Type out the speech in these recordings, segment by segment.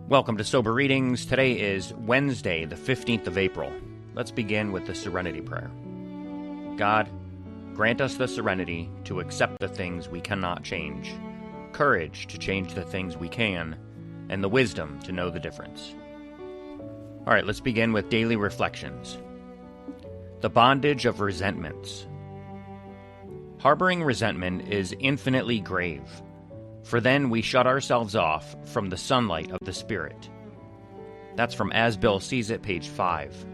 Welcome to Sober Readings. Today is Wednesday, the 15th of April. Let's begin with the Serenity Prayer. God, grant us the serenity to accept the things we cannot change, courage to change the things we can, and the wisdom to know the difference. All right, let's begin with daily reflections. The Bondage of Resentments. Harboring resentment is infinitely grave, for then we shut ourselves off from the sunlight of the Spirit. That's from As Bill Sees It, page 5.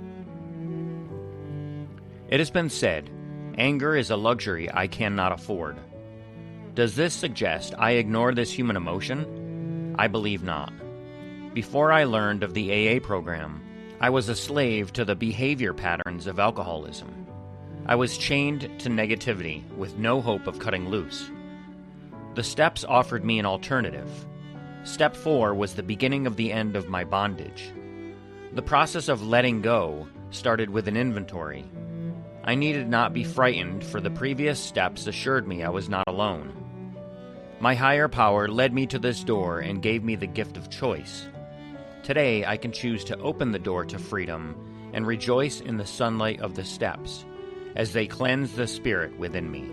It has been said, anger is a luxury I cannot afford. Does this suggest I ignore this human emotion? I believe not. Before I learned of the AA program, I was a slave to the behavior patterns of alcoholism. I was chained to negativity with no hope of cutting loose. The steps offered me an alternative. Step 4 was the beginning of the end of my bondage. The process of letting go started with an inventory. I needed not be frightened, for the previous steps assured me I was not alone. My higher power led me to this door and gave me the gift of choice. Today I can choose to open the door to freedom and rejoice in the sunlight of the steps as they cleanse the spirit within me.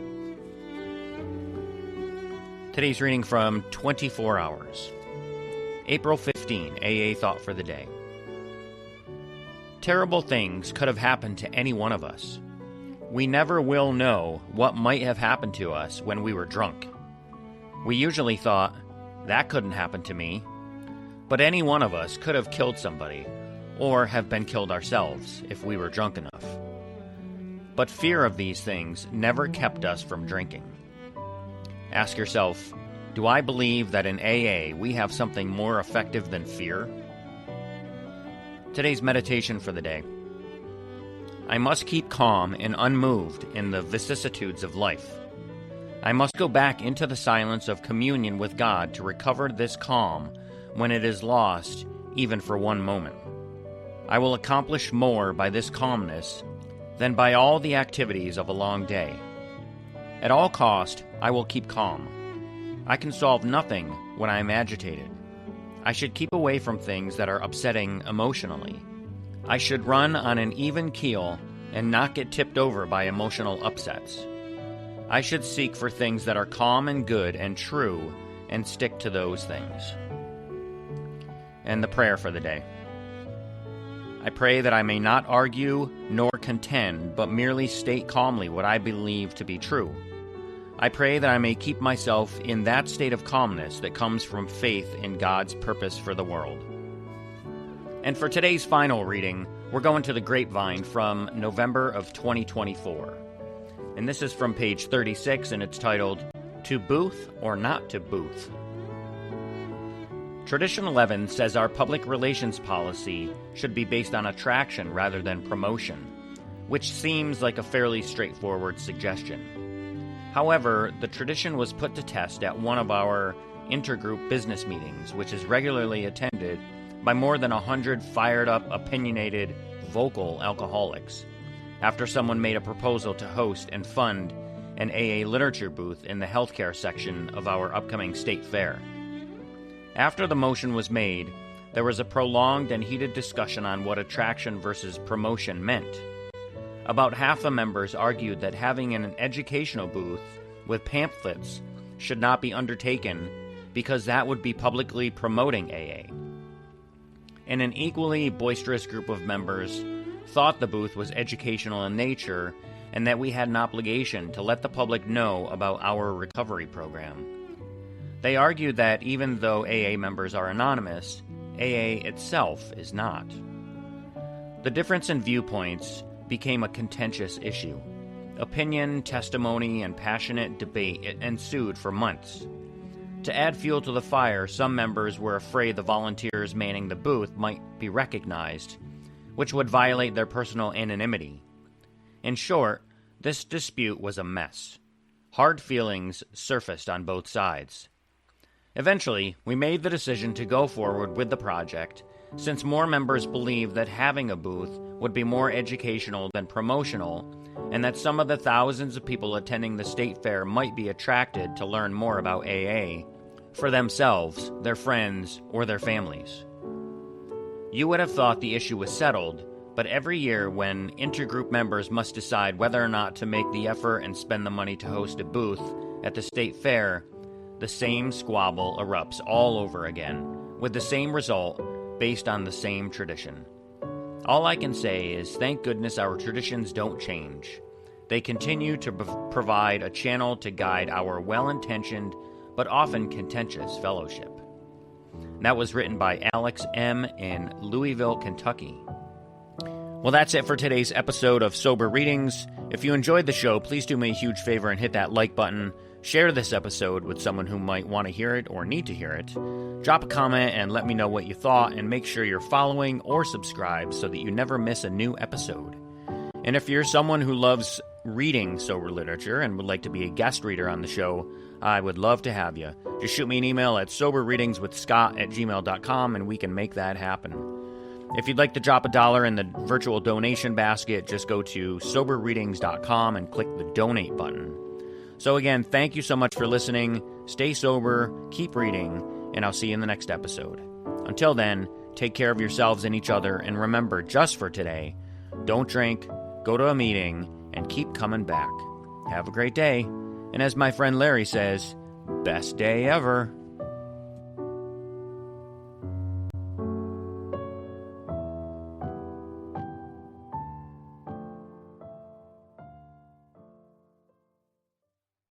Today's reading from 24 Hours. April 15, AA Thought for the Day. Terrible things could have happened to any one of us. We never will know what might have happened to us when we were drunk. We usually thought, that couldn't happen to me. But any one of us could have killed somebody, or have been killed ourselves if we were drunk enough. But fear of these things never kept us from drinking. Ask yourself, do I believe that in AA we have something more effective than fear? Today's meditation for the day. I must keep calm and unmoved in the vicissitudes of life. I must go back into the silence of communion with God to recover this calm when it is lost, even for one moment. I will accomplish more by this calmness than by all the activities of a long day. At all cost, I will keep calm. I can solve nothing when I am agitated. I should keep away from things that are upsetting emotionally. I should run on an even keel and not get tipped over by emotional upsets. I should seek for things that are calm and good and true and stick to those things. And the prayer for the day. I pray that I may not argue nor contend, but merely state calmly what I believe to be true. I pray that I may keep myself in that state of calmness that comes from faith in God's purpose for the world. And for today's final reading, we're going to the Grapevine from November of 2024. And this is from page 36, and it's titled, To Booth or Not to Booth? Tradition 11 says our public relations policy should be based on attraction rather than promotion, which seems like a fairly straightforward suggestion. However, the tradition was put to test at one of our intergroup business meetings, which is regularly attended by more than 100 fired-up, opinionated, vocal alcoholics, after someone made a proposal to host and fund an AA literature booth in the healthcare section of our upcoming state fair. After the motion was made, there was a prolonged and heated discussion on what attraction versus promotion meant. About half the members argued that having an educational booth with pamphlets should not be undertaken because that would be publicly promoting AA. And an equally boisterous group of members thought the booth was educational in nature and that we had an obligation to let the public know about our recovery program. They argued that even though AA members are anonymous, AA itself is not. The difference in viewpoints became a contentious issue. Opinion, testimony, and passionate debate ensued for months. To add fuel to the fire, some members were afraid the volunteers manning the booth might be recognized, which would violate their personal anonymity. In short, this dispute was a mess. Hard feelings surfaced on both sides. Eventually, we made the decision to go forward with the project, since more members believed that having a booth would be more educational than promotional, and that some of the thousands of people attending the state fair might be attracted to learn more about AA for themselves, their friends, or their families. You would have thought the issue was settled, but every year when intergroup members must decide whether or not to make the effort and spend the money to host a booth at the state fair, the same squabble erupts all over again, with the same result based on the same tradition. All I can say is thank goodness our traditions don't change. They continue to provide a channel to guide our well-intentioned but often contentious fellowship. That was written by Alex M. in Louisville, Kentucky. Well, that's it for today's episode of Sober Readings. If you enjoyed the show, please do me a huge favor and hit that like button. Share this episode with someone who might want to hear it or need to hear it. Drop a comment and let me know what you thought, and make sure you're following or subscribed so that you never miss a new episode. And if you're someone who loves reading sober literature and would like to be a guest reader on the show, I would love to have you. Just shoot me an email at soberreadingswithscott@gmail.com and we can make that happen. If you'd like to drop $1 in the virtual donation basket, just go to soberreadings.com and click the donate button. So again, thank you so much for listening. Stay sober, keep reading, and I'll see you in the next episode. Until then, take care of yourselves and each other, and remember, just for today, don't drink, go to a meeting, and keep coming back. Have a great day. And as my friend Larry says, best day ever.